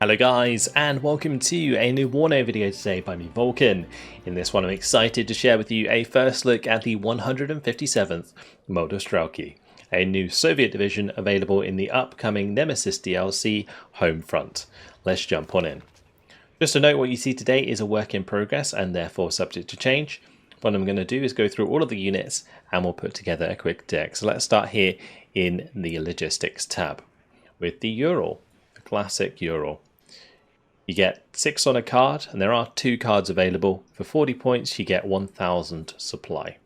Hello guys, and welcome to a new WARNO video today by me, Vulcan. In this one I'm excited to share with you a first look at the 157th Motostrelki, a new Soviet division available in the upcoming Nemesis DLC Homefront. Let's jump on in. Just to note, what you see today is a work in progress and therefore subject to change. What I'm going to do is go through all of the units and we'll put together a quick deck. So let's start here in the Logistics tab with the Ural, the classic Ural. You get 6 on a card, and there are 2 cards available. For 40 points, you get 1000 supply.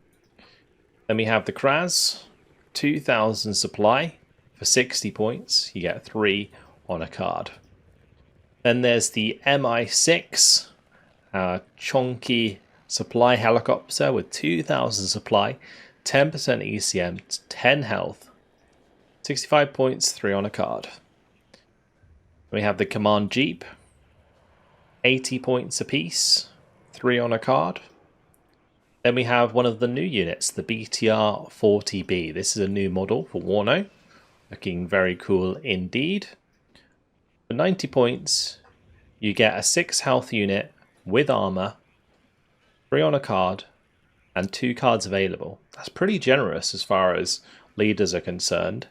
Then we have the Kraz, 2000 supply. For 60 points, you get 3 on a card. Then there's the MI6, chunky supply helicopter with 2000 supply, 10% ECM, 10 health. 65 points, 3 on a card. We have the Command Jeep. 80 points apiece, 3 on a card. Then we have one of the new units, the BTR 40B. This is a new model for WARNO, looking very cool indeed. For 90 points, you get a 6 health unit with armor, 3 on a card, and 2 cards available. That's pretty generous as far as leaders are concerned.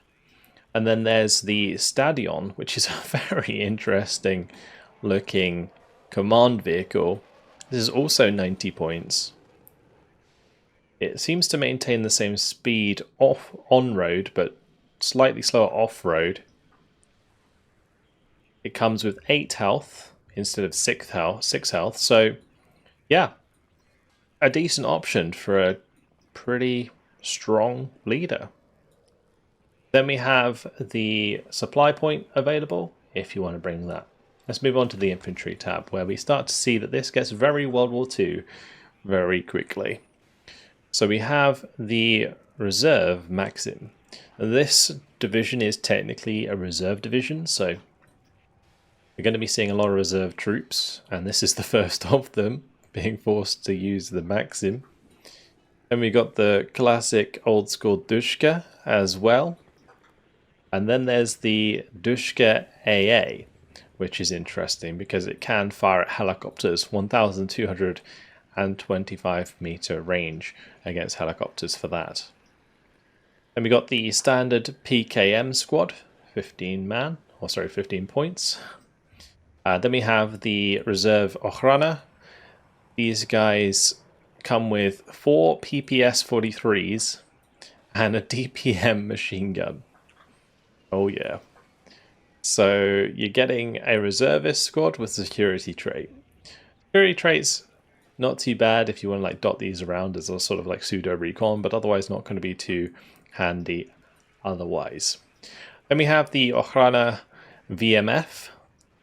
And then there's the Stadion, which is a very interesting looking command vehicle. This is also 90 points. It seems to maintain the same speed on road, but slightly slower off road. It comes with 8 health instead of 6 health. So yeah, a decent option for a pretty strong leader. Then we have the supply point available if you want to bring that. Let's move on to the Infantry tab, where we start to see that this gets very World War II very quickly. So we have the Reserve Maxim. This division is technically a reserve division, so we're going to be seeing a lot of reserve troops, and this is the first of them being forced to use the Maxim. Then we got the classic old school Dushka as well. And then there's the Dushka AA, which is interesting because it can fire at helicopters, 1225 meter range against helicopters for that. Then we got the standard PKM squad, 15 points. Then we have the reserve Ochrana. These guys come with 4 PPS 43s and a DPM machine gun. Oh yeah. So you're getting a reservist squad with security trait. Security traits, not too bad if you want to like dot these around as a sort of like pseudo recon, but otherwise not going to be too handy otherwise. Then we have the Ochrana VMF.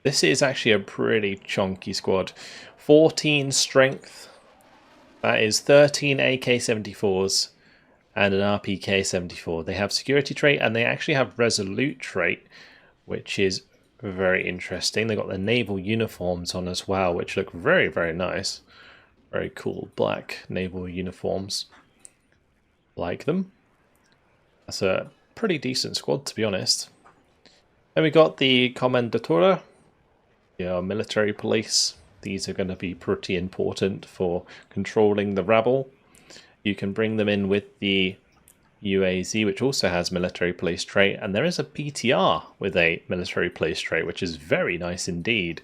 This is actually a pretty chunky squad. 14 strength. That is 13 AK-74s and an RPK-74. They have security trait and they actually have resolute trait, which is very interesting. They've got their naval uniforms on as well, which look very, very nice. Very cool black naval uniforms. Like them. That's a pretty decent squad, to be honest. Then we got the Kommandatura, military police. These are going to be pretty important for controlling the rabble. You can bring them in with the UAZ, which also has military police trait, and there is a PTR with a military police trait, which is very nice indeed.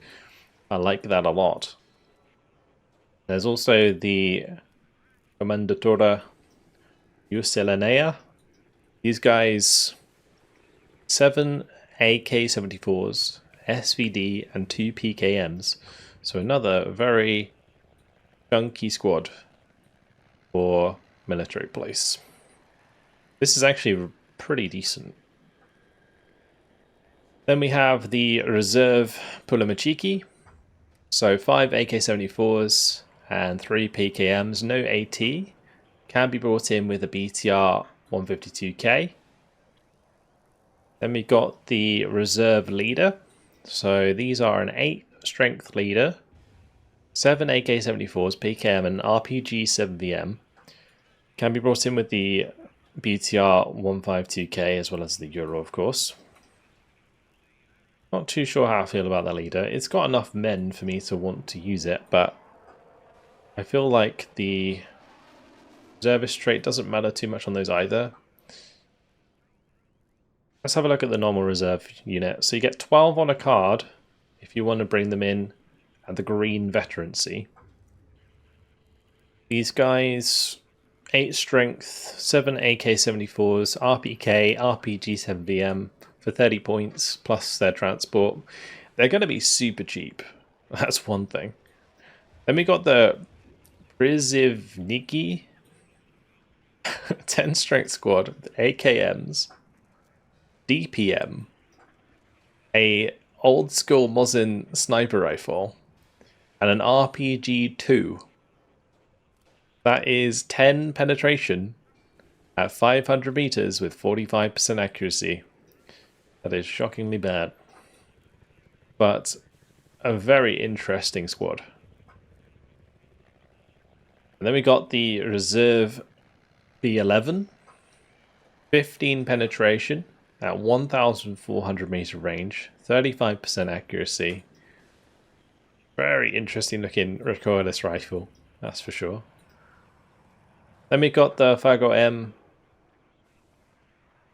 I like that a lot. There's also the Kommandatura Uselanea. These guys, 7 AK-74s, SVD, and 2 PKMs. So another very chunky squad for military police. This is actually pretty decent. Then we have the Reserve Pulamachiki. So 5 AK-74s and 3 PKMs, no AT. Can be brought in with a BTR 152K. Then we got the Reserve Leader. So these are an 8 strength leader, 7 AK-74s, PKM and RPG 7VM. Can be brought in with the BTR 152K as well as the Euro, of course. Not too sure how I feel about the leader. It's got enough men for me to want to use it, but I feel like the reservist trait doesn't matter too much on those either. Let's have a look at the normal reserve unit. So you get 12 on a card if you want to bring them in at the green veterancy. These guys, 8 strength, 7 AK-74s, RPK, RPG-7VM for 30 points plus their transport. They're going to be super cheap. That's one thing. Then we got the Prizivniki 10 strength squad, AKMs, DPM, a old school Mosin sniper rifle, and an RPG-2. That is 10 penetration at 500 meters with 45% accuracy. That is shockingly bad. But a very interesting squad. And then we got the reserve B11. 15 penetration at 1,400 meter range. 35% accuracy. Very interesting looking recoilless rifle, that's for sure. Then we got the Fago M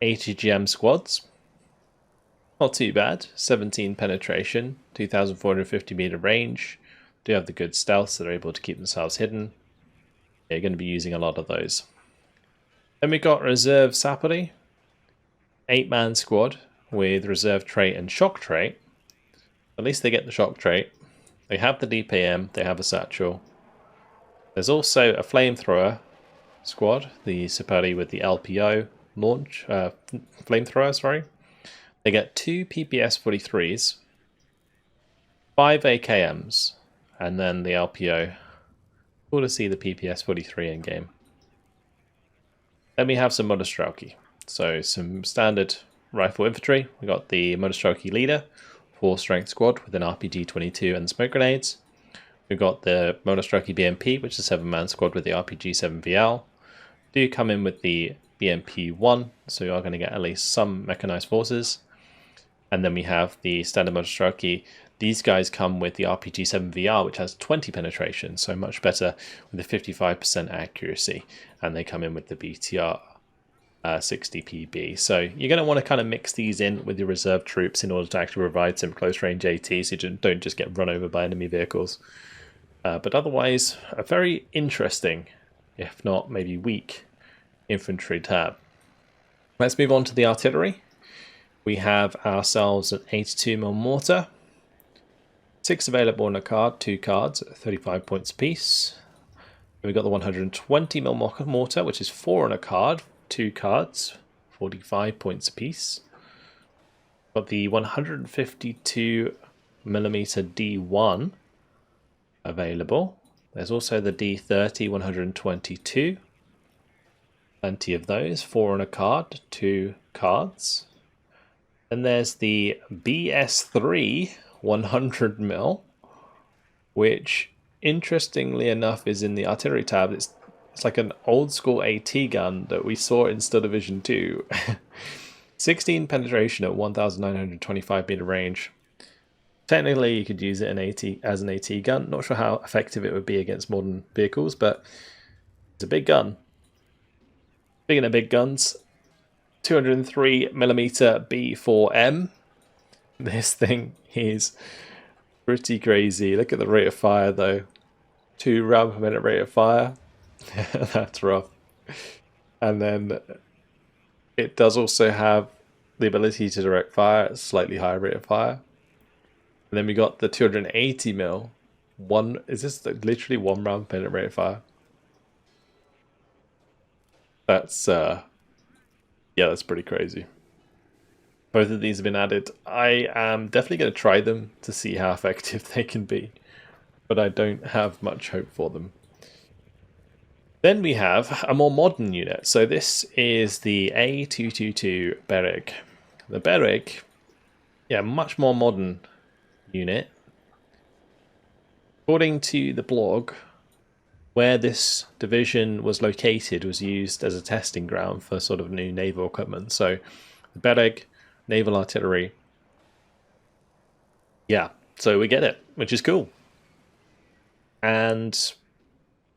ATGM squads. Not too bad. 17 penetration, 2,450 meter range. Do have the good stealth, so they're able to keep themselves hidden. You're going to be using a lot of those. Then we got Reserve Sapori, 8-man squad with reserve trait and shock trait. At least they get the shock trait. They have the DPM, they have a satchel. There's also a flamethrower squad, the Sapori with the LPO launch, flamethrower, sorry. They get 2 PPS 43s, 5 AKMs, and then the LPO. Cool to see the PPS 43 in game. Then we have some Motostrelki. So some standard rifle infantry. We got the Motostrelki leader, 4 strength squad with an RPG-22 and smoke grenades. We've got the Motostrelki BMP, which is a 7-man squad with the RPG-7VL. Do come in with the BMP-1, so you are going to get at least some mechanized forces. And then we have the standard Motostrelki. These guys come with the RPG-7VR, which has 20 penetration, so much better with a 55% accuracy. And they come in with the BTR 60 PB. So you're going to want to kind of mix these in with your reserve troops in order to actually provide some close range AT, so you don't just get run over by enemy vehicles. But otherwise, a very interesting, if not maybe weak, infantry tab. Let's move on to the artillery. We have ourselves an 82mm mortar. 6 available in a card, 2 cards, 35 points apiece. We've got the 120mm mortar, which is 4 on a card, 2 cards, 45 points apiece. Got the 152mm D1 available. There's also the D30 122. Plenty of those, 4 on a card, 2 cards. And there's the BS3 100mm, which interestingly enough is in the artillery tab. It's like an old school AT gun that we saw in Star Division 2. 16 penetration at 1,925 meter range. Technically you could use it as an AT gun. Not sure how effective it would be against modern vehicles, but it's a big gun. Speaking of big guns, 203mm B4M. This thing is pretty crazy. Look at the rate of fire though. 2 rounds per minute rate of fire. That's rough. And then it does also have the ability to direct fire at a slightly higher rate of fire. And then we got the 280mm. Is this literally 1 round per minute rate of fire? That's yeah, that's pretty crazy. Both of these have been added. I am definitely going to try them to see how effective they can be, but I don't have much hope for them. Then we have a more modern unit. So this is the A222 Berig. The Berig, yeah, much more modern unit. According to the blog, where this division was located was used as a testing ground for sort of new naval equipment. So the Berig, naval artillery, Yeah, so we get it, which is cool. And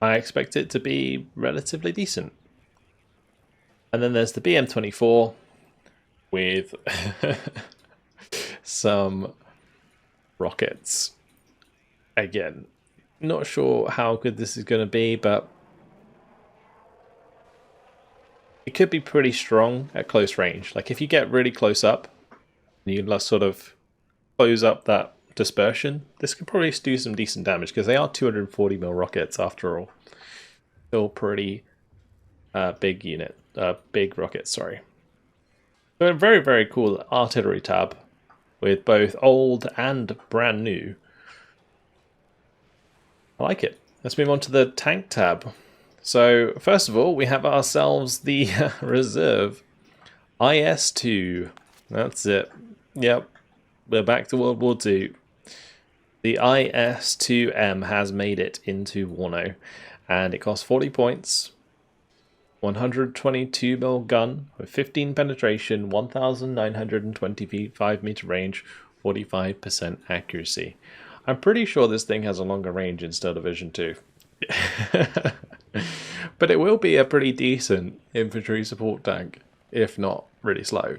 I expect it to be relatively decent. And then there's the BM24 with some rockets. Again, not sure how good this is going to be, but it could be pretty strong at close range. Like if you get really close up, and you sort of close up that dispersion, this could probably do some decent damage because they are 240mm rockets after all. Still pretty big unit, big rockets, sorry. So a very, very cool artillery tab with both old and brand new. I like it. Let's move on to the tank tab. So first of all, we have ourselves the reserve IS-2. That's it. Yep, we're back to World War II. The IS-2M has made it into WARNO, and it costs 40 points. 122mm gun with 15 penetration, 1925 meter range, 45% accuracy. I'm pretty sure this thing has a longer range in Steel Division 2. But it will be a pretty decent infantry support tank, if not really slow.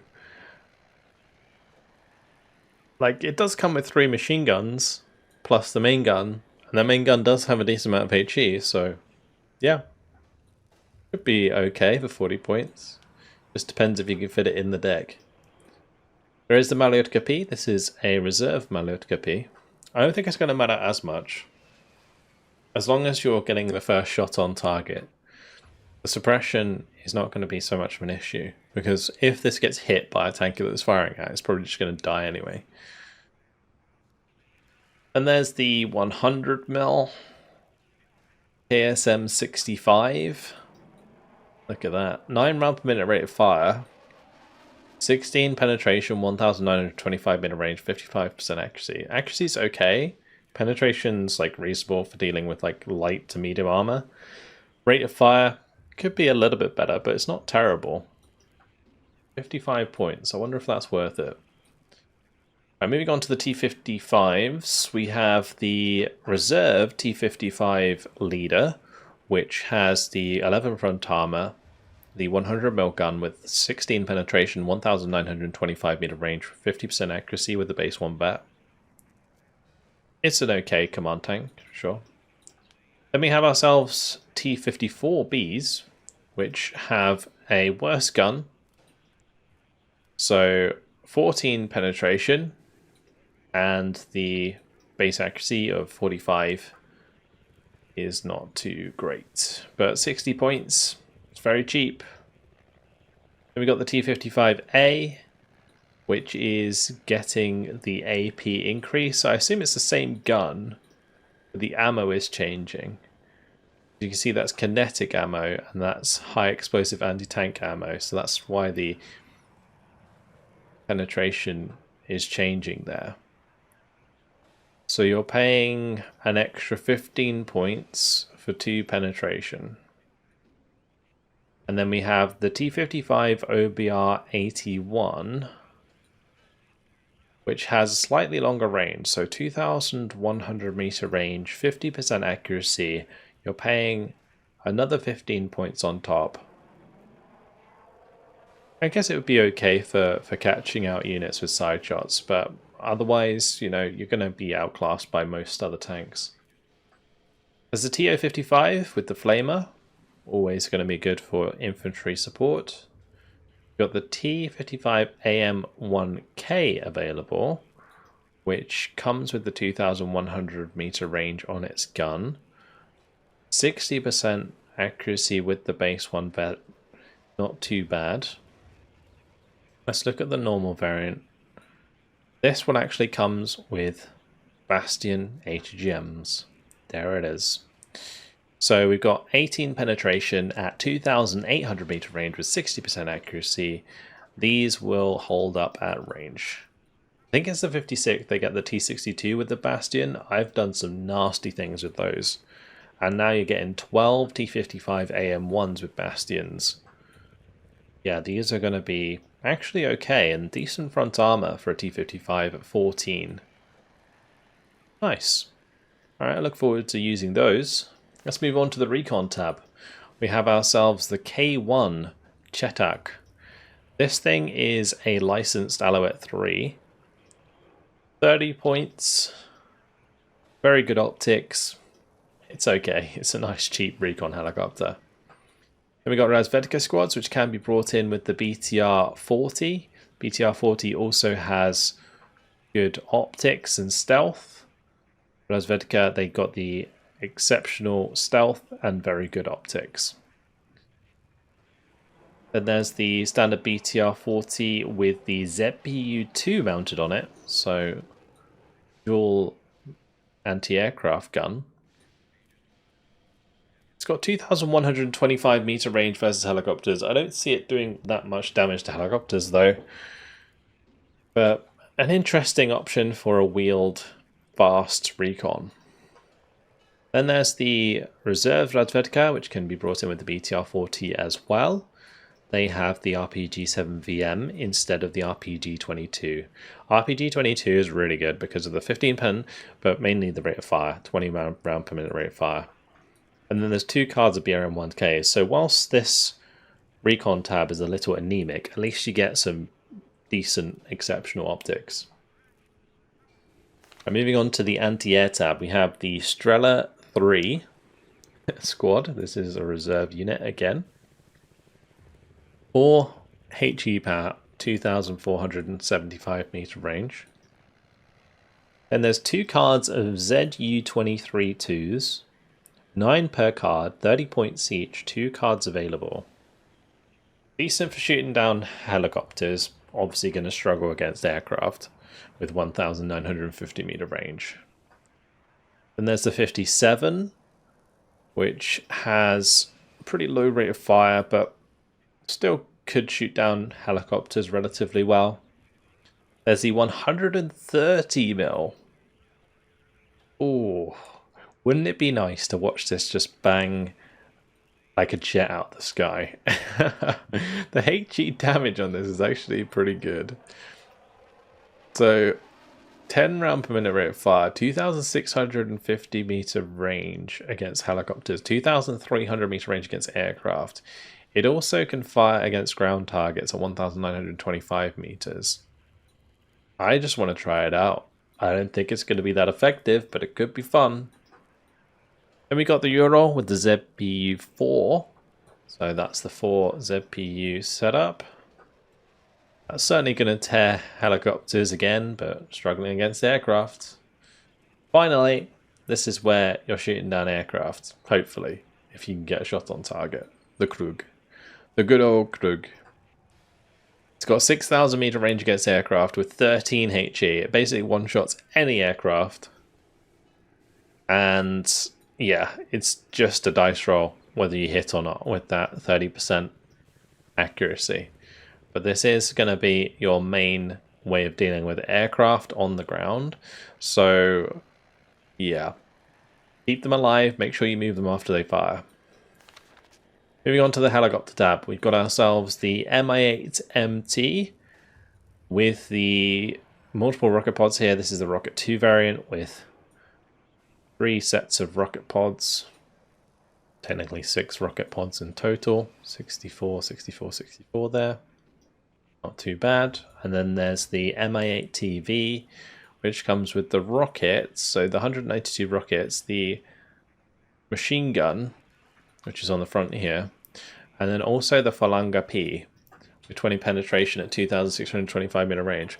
Like, it does come with 3 machine guns, plus the main gun, and the main gun does have a decent amount of HE, so yeah. Could be okay for 40 points. Just depends if you can fit it in the deck. There is the Maliotka P. This is a reserve Maliotka P. I don't think it's going to matter as much. As long as you're getting the first shot on target, the suppression is not going to be so much of an issue. Because if this gets hit by a tank that it's firing at, it's probably just going to die anyway. And there's the 100mm KSM 65. Look at that. 9 round per minute rate of fire. 16 penetration, 1925 meter range, 55% accuracy. Accuracy's okay. Penetration's like reasonable for dealing with like light to medium armor. Rate of fire could be a little bit better, but it's not terrible. 55 points. I wonder if that's worth it. Right, moving on to the T-55s, we have the reserve T-55 leader, which has the 11 front armor, the 100mm gun with 16 penetration, 1925 meter range, 50% accuracy with the base 1 bat. It's an okay command tank, sure. Then we have ourselves T-54Bs, which have a worse gun. So 14 penetration and the base accuracy of 45 is not too great. But 60 points, it's very cheap. Then we got the T-55A, which is getting the AP increase. I assume it's the same gun, but the ammo is changing. You can see that's kinetic ammo, and that's high explosive anti-tank ammo, so that's why the penetration is changing there. So you're paying an extra 15 points for 2 penetration. And then we have the T-55 OBR-81, which has a slightly longer range, so 2,100 meter range, 50% accuracy. You're paying another 15 points on top. I guess it would be okay for catching out units with side shots, but otherwise, you know, you're going to be outclassed by most other tanks. There's the TO-55 with the flamer, always going to be good for infantry support. We've got the T-55AM-1K available, which comes with the 2,100 meter range on its gun. 60% accuracy with the base 1 bet, not too bad. Let's look at the normal variant. This one actually comes with Bastion HGMs. There it is. So we've got 18 penetration at 2,800 meter range with 60% accuracy. These will hold up at range. I think it's the 56 they get the T-62 with the Bastion. I've done some nasty things with those. And now you're getting 12 T-55 AM1s with Bastions. Yeah, these are going to be actually okay and decent front armor for a T-55 at 14. Nice. Alright, I look forward to using those. Let's move on to the Recon tab. We have ourselves the K1 Chetak. This thing is a licensed Alouette 3. 30 points. Very good optics. It's okay. It's a nice cheap recon helicopter. Then we got Razvedka squads, which can be brought in with the BTR-40. BTR-40 also has good optics and stealth. Razvedka, they got the exceptional stealth and very good optics. Then there's the standard BTR-40 with the WW2 mounted on it, so dual anti-aircraft gun. It's got 2,125 meter range versus helicopters. I don't see it doing that much damage to helicopters though, but an interesting option for a wheeled fast recon. Then there's the reserve Razvedka, which can be brought in with the BTR-40 as well. They have the RPG-7VM instead of the RPG-22. RPG-22 is really good because of the 15 pen, but mainly the rate of fire, 20 round per minute rate of fire. And then there's 2 cards of BRM-1K. So whilst this recon tab is a little anemic, at least you get some decent exceptional optics. And moving on to the anti-air tab, we have the Strela 3 squad. This is a reserve unit again. 4 HE power, 2,475 meter range. And there's 2 cards of ZU-23-2s, 9 per card, 30 points each, 2 cards available. Decent for shooting down helicopters, obviously going to struggle against aircraft with 1,950 meter range. Then there's the 57, which has a pretty low rate of fire, but still could shoot down helicopters relatively well. There's the 130 mil. Oh, wouldn't it be nice to watch this just bang like a jet out the sky? The HE damage on this is actually pretty good. So 10 round per minute rate of fire, 2,650 meter range against helicopters, 2,300 meter range against aircraft. It also can fire against ground targets at 1,925 meters. I just want to try it out. I don't think it's going to be that effective, but it could be fun. Then we got the Euro with the ZPU-4. So that's the 4 ZPU setup. That's certainly going to tear helicopters again, but struggling against aircraft. Finally, this is where you're shooting down aircraft, hopefully, if you can get a shot on target. The Krug. The good old Krug. It's got 6,000 meter range against aircraft with 13 HE. It basically one-shots any aircraft. And yeah, it's just a dice roll whether you hit or not with that 30% accuracy. But this is going to be your main way of dealing with aircraft on the ground. So yeah, keep them alive, make sure you move them after they fire. Moving on to the helicopter tab, we've got ourselves the Mi-8MT with the multiple rocket pods here. This is the Rocket 2 variant with 3 sets of rocket pods. Technically 6 rocket pods in total. 64, 64, 64 there. Not too bad. And then there's the Mi-8TV, which comes with the rockets. So the 192 rockets, the machine gun, which is on the front here, and then also the Falanga P with 20 penetration at 2,625 meter range.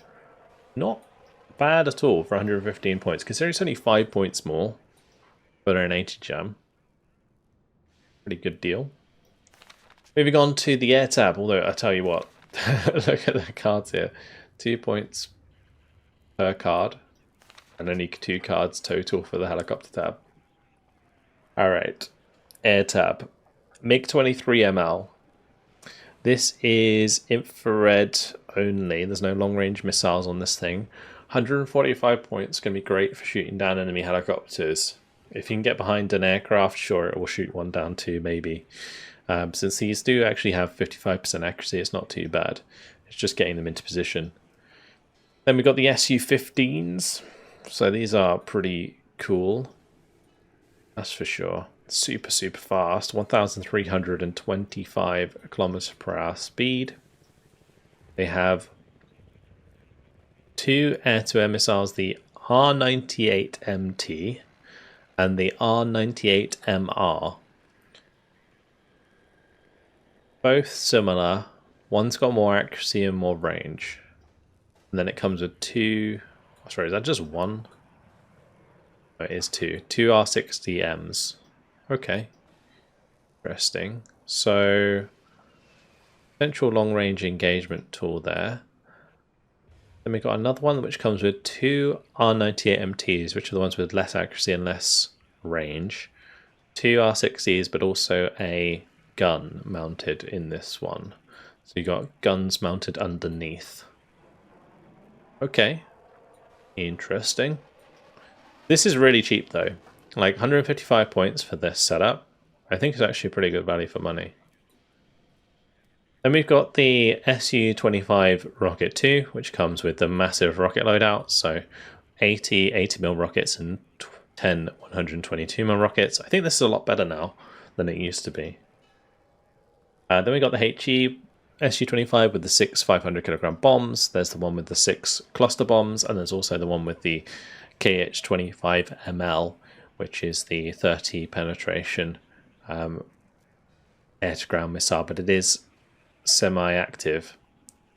Not bad at all for 115 points, considering it's only 5 points more for an 80 jam. Pretty good deal. Moving on to the air tab, although I tell you what, look at the cards here. 2 points per card, and only 2 cards total for the helicopter tab. Alright. Air tab, MiG-23ML. This is infrared only. There's no long range missiles on this thing. 145 points, going to be great for shooting down enemy helicopters. If you can get behind an aircraft, sure, it will shoot one down too, maybe. Since these do actually have 55% accuracy, it's not too bad. It's just getting them into position. Then we've got the Su-15s. So these are pretty cool. That's for sure. Super, super fast. 1,325 kilometers per hour speed. They have 2 air-to-air missiles, the R98MT and the R98MR. Both similar. One's got more accuracy and more range. And then it comes with 2... Oh, sorry, is that just one? Oh, it is 2. 2 R60Ms. Okay. Interesting. So, potential long-range engagement tool there. Then we got another one which comes with 2 R98MTs, which are the ones with less accuracy and less range. 2 R60s, but also a gun mounted in this one. So you got guns mounted underneath. Okay. Interesting. This is really cheap though. Like 155 points for this setup. I think it's actually pretty good value for money. Then we've got the Su-25 Rocket 2, which comes with the massive rocket loadout. So 80 80mm rockets and 10 122mm rockets. I think this is a lot better now than it used to be. Then we got the HE Su-25 with the 6 500kg bombs. There's the one with the 6 cluster bombs, and there's also the one with the KH-25ML, which is the 30 penetration air-to-ground missile, but it is semi-active,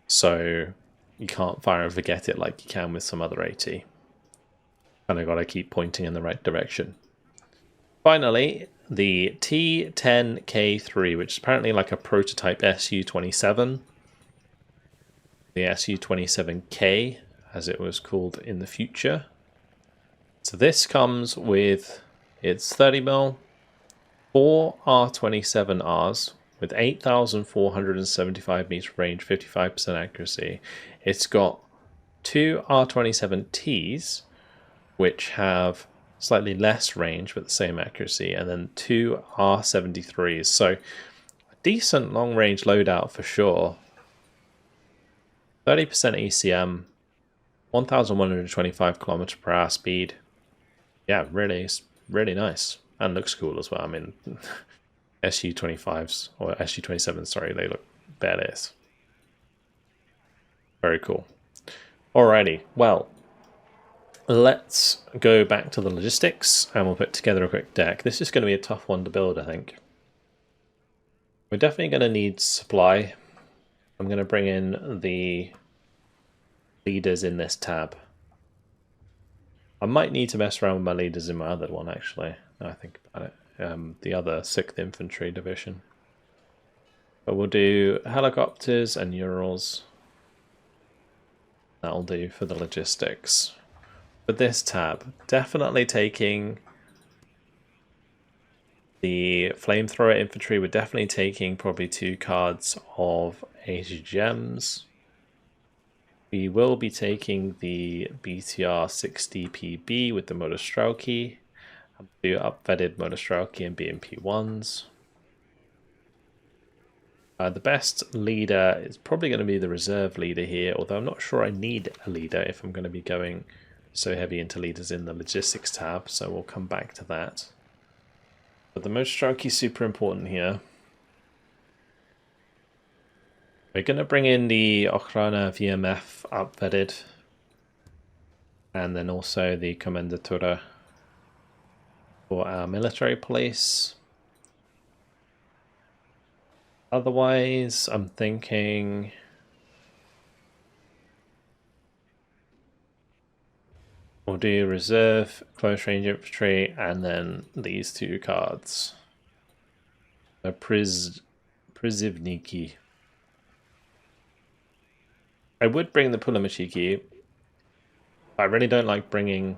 so you can't fire and forget it like you can with some other AT. Kind of got to keep pointing in the right direction. Finally, the T10K3, which is apparently like a prototype Su-27. The Su-27K, as it was called in the future. So this comes with its 30mm, 4 R27Rs with 8,475 meter range, 55% accuracy. It's got 2 R27Ts, which have slightly less range but the same accuracy, and then 2 R73s. So a decent long range loadout for sure. 30% ECM, 1,125 km per hour speed. Yeah, really nice. And looks cool as well. I mean, Su-25s, or Su-27s, sorry, they look badass. Very cool. Alrighty, well, let's go back to the logistics and we'll put together a quick deck. This is going to be a tough one to build, I think. We're definitely going to need supply. I'm going to bring in the leaders in this tab. I might need to mess around with my leaders in my other one, actually, now I think about it. The other 6th Infantry Division. But we'll do helicopters and Urals. That'll do for the logistics. But this tab, definitely taking the flamethrower infantry. We're definitely taking probably 2 cards of 80 gems. We will be taking the BTR 60PB with the Motostrelki. I'll do upvetted Motostrelki and BMP 1s. The best leader is probably going to be the reserve leader here, although I'm not sure I need a leader if I'm going to be going so heavy into leaders in the logistics tab, so we'll come back to that. But the Motostrelki is super important here. We're going to bring in the Ochrana VMF upvetted, and then also the Commendatura for our military police. Otherwise, I'm thinking we'll do reserve, close range infantry, and then these 2 cards. The Prizivniki. I would bring the Pulamachiki. I really don't like bringing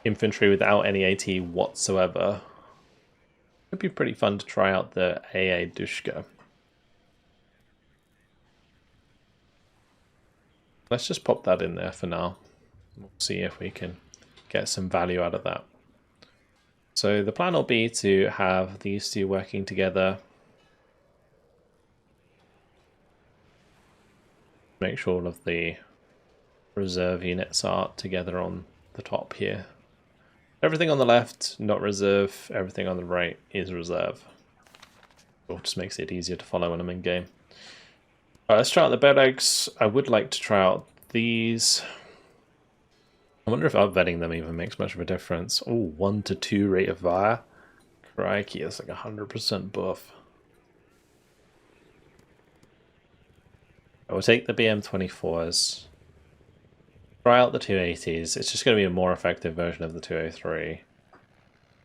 infantry without any AT whatsoever. It'd be pretty fun to try out the AA Dushka. Let's just pop that in there for now. We'll see if we can get some value out of that. So the plan will be to have these 2 working together. Make sure all of the reserve units are together on the top here. Everything on the left, not reserve. Everything on the right is reserve. It just makes it easier to follow when I'm in game. Alright, let's try out the bed eggs. I would like to try out these. I wonder if upvetting them even makes much of a difference. Oh, 1 to 2 rate of fire. Crikey, that's like 100% buff. I will take the BM24s. Try out the 280s. It's just going to be a more effective version of the 203.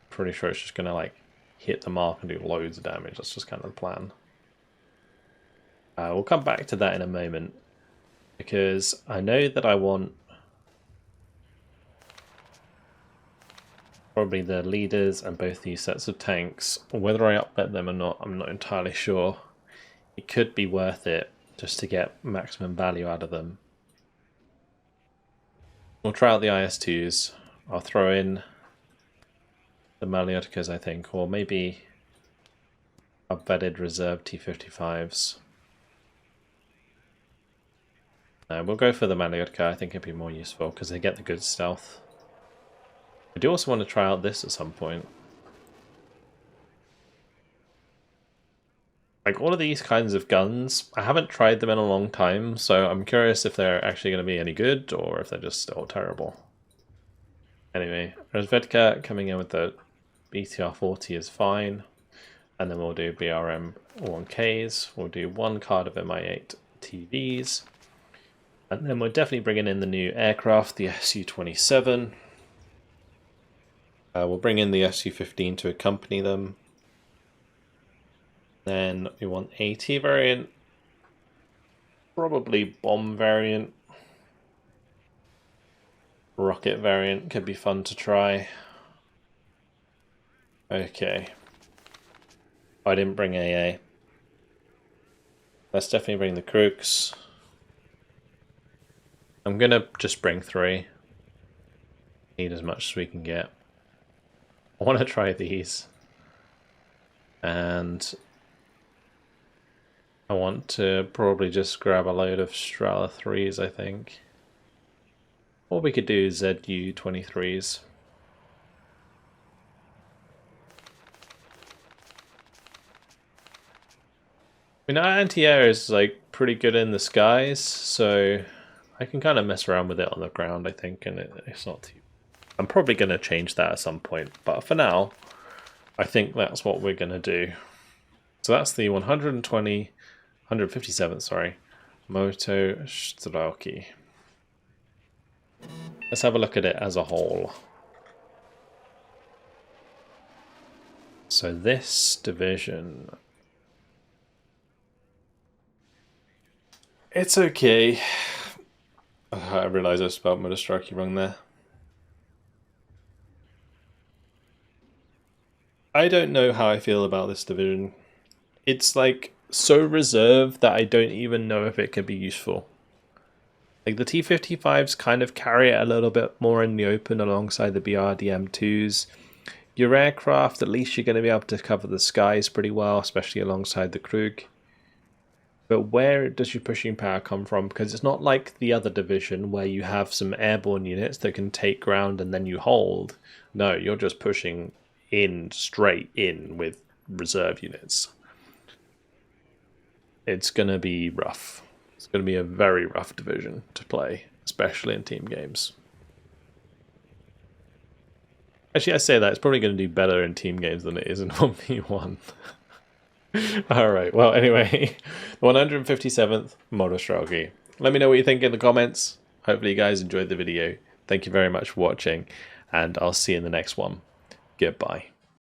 Pretty sure it's just going to like hit the mark and do loads of damage. That's just kind of the plan. We'll come back to that in a moment, because I know that I want probably the leaders and both these sets of tanks. Whether I upbet them or not, I'm not entirely sure. It could be worth it just to get maximum value out of them. We'll try out the IS-2s. I'll throw in the Maliotikas, I think, or maybe upvetted reserve T-55s. We'll go for the Maliotika. I think it'd be more useful because they get the good stealth. I do also want to try out this at some point. Like all of these kinds of guns, I haven't tried them in a long time, so I'm curious if they're actually going to be any good or if they're just still terrible. Anyway, Razvedka coming in with the BTR-40 is fine, and then we'll do BRM 1Ks, we'll do one card of MI8 TVs, and then we're definitely bringing in the new aircraft, the Su-27. We'll bring in the Su-15 to accompany them. Then we want AT variant, probably bomb variant, rocket variant could be fun to try. Okay, I didn't bring AA. Let's definitely bring the Krooks. I'm gonna just bring 3. Need as much as we can get. I want to try these, and I want to probably just grab a load of Strala 3s, I think. Or we could do ZU-23s. I mean, our anti-air is like pretty good in the skies, so I can kind of mess around with it on the ground, I think, and it's not too... I'm probably going to change that at some point, but for now, I think that's what we're going to do. So that's the 157th, sorry, Motostrelki. Let's have a look at it as a whole. So this division, it's okay. I realised I spelled Motostrelki wrong there. I don't know how I feel about this division. It's like so reserved that I don't even know if it could be useful. Like the T-55s kind of carry it a little bit more in the open alongside the BRDM-2s. Your aircraft, at least you're going to be able to cover the skies pretty well, especially alongside the Krug. But where does your pushing power come from? Because it's not like the other division where you have some airborne units that can take ground and then you hold. No, you're just pushing in straight in with reserve units. It's going to be rough. It's going to be a very rough division to play, especially in team games. Actually, I say that, it's probably going to do better in team games than it is in 1v1. Alright, well anyway, the 157th Motostrelki. Let me know what you think in the comments. Hopefully you guys enjoyed the video. Thank you very much for watching, and I'll see you in the next one. Goodbye.